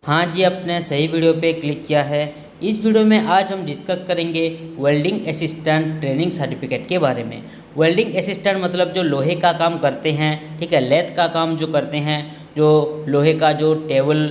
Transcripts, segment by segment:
हाँ जी, आपने सही वीडियो पे क्लिक किया है। इस वीडियो में आज हम डिस्कस करेंगे वेल्डिंग असिस्टेंट ट्रेनिंग सर्टिफिकेट के बारे में। वेल्डिंग असिस्टेंट मतलब जो लोहे का काम करते हैं, ठीक है, लेथ का काम जो करते हैं, जो लोहे का जो टेबल,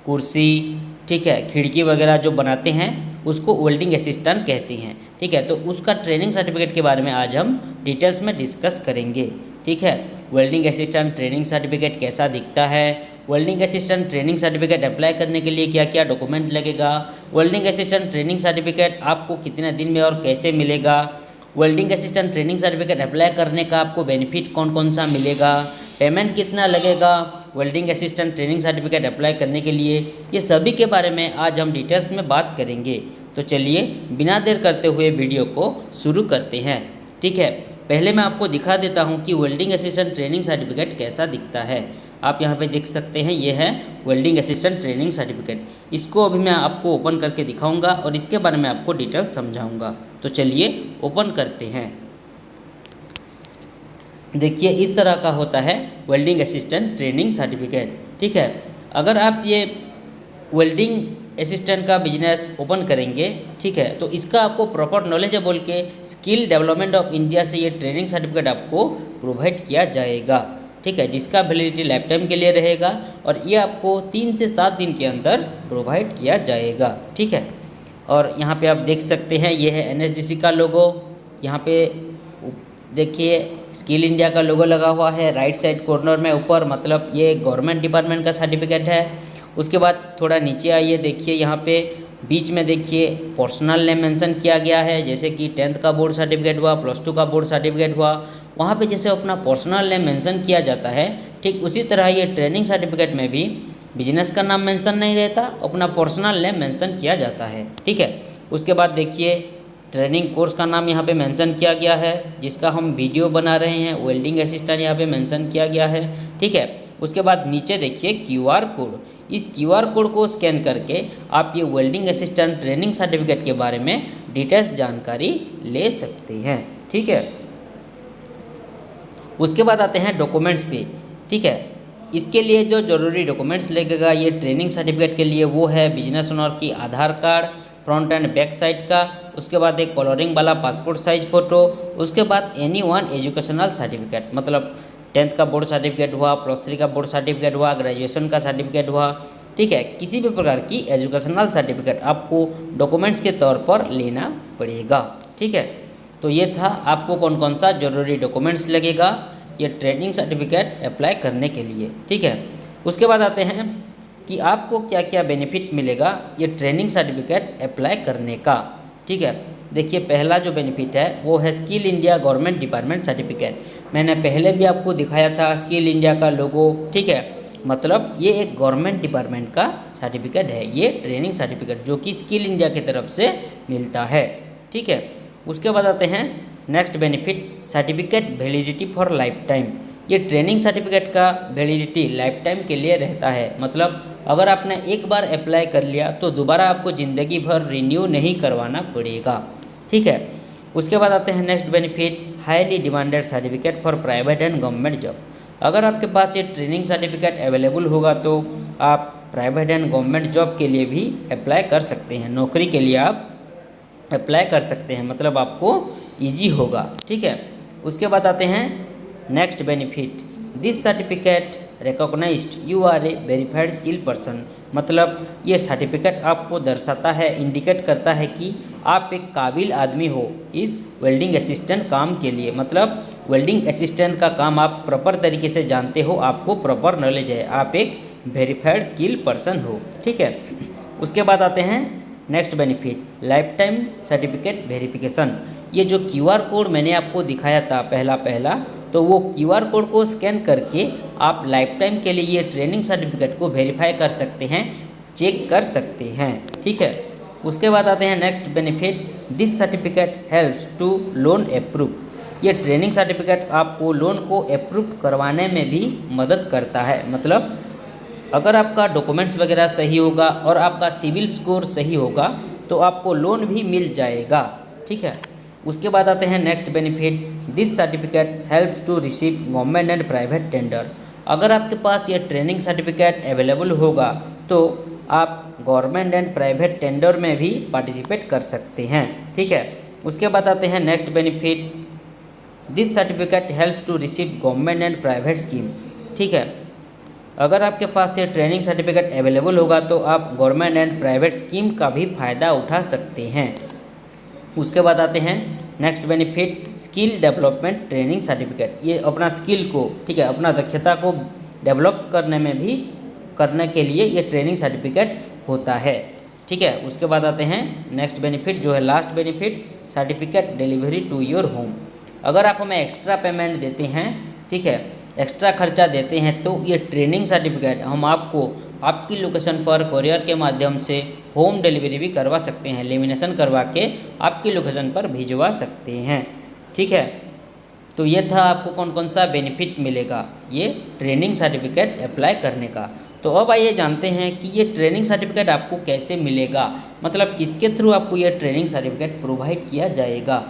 कुर्सी, ठीक है, खिड़की वगैरह जो बनाते हैं उसको वेल्डिंग असिस्टेंट कहते हैं। ठीक है, तो उसका ट्रेनिंग सर्टिफिकेट के बारे में आज हम डिटेल्स में डिस्कस करेंगे। ठीक है, वेल्डिंग असिस्टेंट ट्रेनिंग सर्टिफिकेट कैसा दिखता है, welding assistant training certificate apply करने के लिए क्या क्या डॉक्यूमेंट लगेगा, वेल्डिंग असिस्टेंट ट्रेनिंग सर्टिफिकेट आपको कितने दिन में और कैसे मिलेगा, welding assistant training certificate apply करने का आपको बेनिफिट कौन कौन सा मिलेगा, पेमेंट कितना लगेगा welding assistant training certificate apply करने के लिए, ये सभी के बारे में आज हम डिटेल्स में बात करेंगे। तो चलिए बिना देर करते हुए वीडियो को शुरू करते हैं। ठीक है, पहले मैं आपको दिखा देता हूँ कि वेल्डिंग असिस्टेंट ट्रेनिंग सर्टिफिकेट कैसा दिखता है। आप यहाँ पे देख सकते हैं, ये है वेल्डिंग असिस्टेंट ट्रेनिंग सर्टिफिकेट। इसको अभी मैं आपको ओपन करके दिखाऊंगा और इसके बारे में आपको डिटेल समझाऊंगा। तो चलिए ओपन करते हैं। देखिए इस तरह का होता है वेल्डिंग असिस्टेंट ट्रेनिंग सर्टिफिकेट। ठीक है, अगर आप ये वेल्डिंग असिस्टेंट का बिजनेस ओपन करेंगे, ठीक है, तो इसका आपको प्रॉपर नॉलेज है बोल के स्किल डेवलपमेंट ऑफ इंडिया से ये ट्रेनिंग सर्टिफिकेट आपको प्रोवाइड किया जाएगा। ठीक है, जिसका वैलिडिटी लाइफ टाइम के लिए रहेगा और ये आपको 3 से 7 दिन के अंदर प्रोवाइड किया जाएगा। ठीक है, और यहाँ पे आप देख सकते हैं, ये है एनएसडीसी का लोगो। यहाँ पे देखिए स्किल इंडिया का लोगो लगा हुआ है राइट साइड कॉर्नर में ऊपर, मतलब ये गवर्नमेंट डिपार्टमेंट का सर्टिफिकेट है। उसके बाद थोड़ा नीचे आइए, देखिए यहाँ पे बीच में देखिए पर्सनल नेम मेंशन किया गया है, जैसे कि 10th का बोर्ड सर्टिफिकेट हुआ, +2 का बोर्ड सर्टिफिकेट हुआ, वहाँ पे जैसे अपना पर्सनल नेम मेंशन किया जाता है, ठीक उसी तरह ये ट्रेनिंग सर्टिफिकेट में भी बिजनेस का नाम मेंशन नहीं रहता, अपना पर्सनल नेम मेंशन किया जाता है। ठीक है, उसके बाद देखिए ट्रेनिंग कोर्स का नाम यहाँ पे मेंशन किया गया है, जिसका हम वीडियो बना रहे हैं, वेल्डिंग असिस्टेंट यहाँ पे मेंशन किया गया है। ठीक है, उसके बाद नीचे देखिए QR कोड, इस QR कोड को स्कैन करके आप ये वेल्डिंग असिस्टेंट ट्रेनिंग सर्टिफिकेट के बारे में डिटेल्स जानकारी ले सकते हैं। ठीक है, उसके बाद आते हैं डॉक्यूमेंट्स पे। ठीक है, इसके लिए जो ज़रूरी डॉक्यूमेंट्स लगेगा ये ट्रेनिंग सर्टिफिकेट के लिए, वो है बिजनेस ओनर की Aadhaar card front and back side का, उसके बाद एक कलरिंग वाला पासपोर्ट साइज फ़ोटो, उसके बाद एनी वन एजुकेशनल सर्टिफिकेट, मतलब 10th का बोर्ड सर्टिफिकेट हुआ, +3 का बोर्ड सर्टिफिकेट हुआ, ग्रेजुएशन का सर्टिफिकेट हुआ। ठीक है, किसी भी प्रकार की एजुकेशनल सर्टिफिकेट आपको डॉक्यूमेंट्स के तौर पर लेना पड़ेगा। ठीक है, तो ये था आपको कौन कौन सा ज़रूरी डॉक्यूमेंट्स लगेगा ये ट्रेनिंग सर्टिफिकेट अप्लाई करने के लिए। ठीक है, उसके बाद आते हैं कि आपको क्या क्या बेनिफिट मिलेगा ये ट्रेनिंग सर्टिफिकेट अप्लाई करने का। ठीक है, देखिए पहला जो बेनिफिट है वो है skill India government department certificate. मैंने पहले भी आपको दिखाया था स्किल इंडिया का लोगो। ठीक है, मतलब ये एक गवर्नमेंट डिपार्टमेंट का सर्टिफिकेट है, ये ट्रेनिंग सर्टिफिकेट जो कि स्किल इंडिया की तरफ से मिलता है। ठीक है, उसके बाद आते हैं next benefit, certificate validity for life time. ये ट्रेनिंग सर्टिफिकेट का वैलिडिटी लाइफ टाइम के लिए रहता है, मतलब अगर आपने एक बार अप्लाई कर लिया तो दोबारा आपको ज़िंदगी भर रिन्यू नहीं करवाना पड़ेगा। ठीक है, उसके बाद आते हैं next benefit, highly demanded certificate for private and government job. अगर आपके पास ये ट्रेनिंग सर्टिफिकेट अवेलेबल होगा तो आप प्राइवेट एंड गवर्नमेंट जॉब के लिए भी अप्लाई कर सकते हैं, नौकरी के लिए आप अप्लाई कर सकते हैं, मतलब आपको ईजी होगा। ठीक है, उसके बाद आते हैं next benefit, this certificate recognized you are a verified skill person. मतलब ये सर्टिफिकेट आपको दर्शाता है, इंडिकेट करता है कि आप एक काबिल आदमी हो इस वेल्डिंग असिस्टेंट काम के लिए, मतलब वेल्डिंग असिस्टेंट का काम आप प्रॉपर तरीके से जानते हो, आपको प्रॉपर नॉलेज है, आप एक वेरीफाइड स्किल पर्सन हो। ठीक है, उसके बाद आते हैं next benefit, life time certificate verification. ये जो QR कोड मैंने आपको दिखाया था पहला, तो वो QR कोड को स्कैन करके आप लाइफ टाइम के लिए ये ट्रेनिंग सर्टिफिकेट को वेरीफाई कर सकते हैं, चेक कर सकते हैं। ठीक है, उसके बाद आते हैं next benefit, this certificate helps to loan approve. ये ट्रेनिंग सर्टिफिकेट आपको लोन को अप्रूव करवाने में भी मदद करता है, मतलब अगर आपका डॉक्यूमेंट्स वगैरह सही होगा और आपका सिविल स्कोर सही होगा तो आपको लोन भी मिल जाएगा। ठीक है, उसके बाद आते हैं next benefit, this certificate helps to receive government and private tender. अगर आपके पास ये ट्रेनिंग सर्टिफिकेट अवेलेबल होगा तो आप गवर्नमेंट एंड प्राइवेट टेंडर में भी पार्टिसिपेट कर सकते हैं। ठीक है, उसके बाद आते हैं next benefit, this certificate helps to receive government and private scheme. ठीक है, अगर आपके पास ये ट्रेनिंग सर्टिफिकेट अवेलेबल होगा तो आप गवर्नमेंट एंड प्राइवेट स्कीम का भी फ़ायदा उठा सकते हैं। उसके बाद आते हैं next benefit, skill development training certificate. ये अपना स्किल को, ठीक है, अपना दक्षता को डेवलप करने में भी करने के लिए ये ट्रेनिंग सर्टिफिकेट होता है। ठीक है, उसके बाद आते हैं नेक्स्ट बेनिफिट जो है last benefit, certificate delivery to your home. अगर आप हमें एक्स्ट्रा पेमेंट देते हैं, ठीक है, एक्स्ट्रा खर्चा देते हैं, तो ये ट्रेनिंग सर्टिफिकेट हम आपको आपकी लोकेशन पर कोरियर के माध्यम से होम डिलीवरी भी करवा सकते हैं, लेमिनेशन करवा के आपकी लोकेशन पर भिजवा सकते हैं। ठीक है, तो ये था आपको कौन कौन सा बेनिफिट मिलेगा ये ट्रेनिंग सर्टिफिकेट अप्लाई करने का। तो अब आइए जानते हैं कि ये ट्रेनिंग सर्टिफिकेट आपको कैसे मिलेगा, मतलब किसके थ्रू आपको ये ट्रेनिंग सर्टिफिकेट प्रोवाइड किया जाएगा।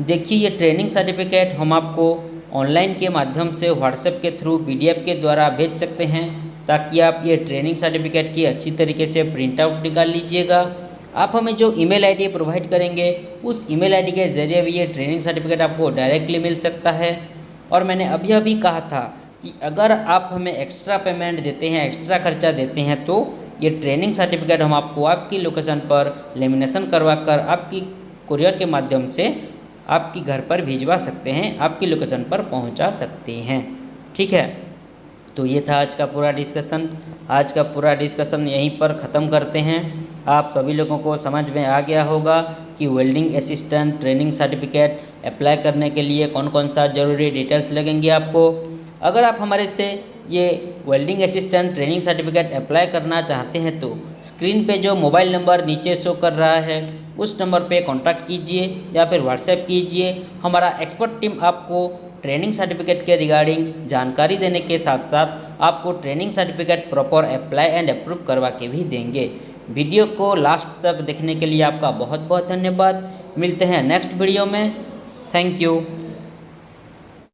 देखिए, ये ट्रेनिंग सर्टिफिकेट हम आपको ऑनलाइन के माध्यम से व्हाट्सएप के थ्रू PDF के द्वारा भेज सकते हैं, ताकि आप ये ट्रेनिंग सर्टिफिकेट की अच्छी तरीके से प्रिंट आउट निकाल लीजिएगा। आप हमें जो ईमेल आईडी प्रोवाइड करेंगे उस ईमेल आईडी के ज़रिए भी ये ट्रेनिंग सर्टिफिकेट आपको डायरेक्टली मिल सकता है। और मैंने अभी कहा था कि अगर आप हमें एक्स्ट्रा पेमेंट देते हैं, एक्स्ट्रा खर्चा देते हैं, तो ये ट्रेनिंग सर्टिफिकेट हम आपको आपकी लोकेशन पर लेमिनेशन करवा कर आपकी कुरियर के माध्यम से आपकी घर पर भिजवा सकते हैं, आपकी लोकेशन पर पहुंचा सकते हैं। ठीक है, तो ये था आज का पूरा डिस्कशन। आज का पूरा डिस्कशन यहीं पर ख़त्म करते हैं। आप सभी लोगों को समझ में आ गया होगा कि welding assistant training certificate apply करने के लिए कौन कौन सा ज़रूरी डिटेल्स लगेंगे आपको। अगर आप हमारे से ये welding assistant training certificate apply करना चाहते हैं तो स्क्रीन पे जो मोबाइल नंबर नीचे शो कर रहा है उस नंबर पे कांटेक्ट कीजिए या फिर व्हाट्सएप कीजिए। हमारा एक्सपर्ट टीम आपको ट्रेनिंग सर्टिफिकेट के रिगार्डिंग जानकारी देने के साथ साथ आपको training certificate proper apply and approve करवा के भी देंगे। वीडियो को लास्ट तक देखने के लिए आपका बहुत बहुत धन्यवाद। मिलते हैं नेक्स्ट वीडियो में। Thank you.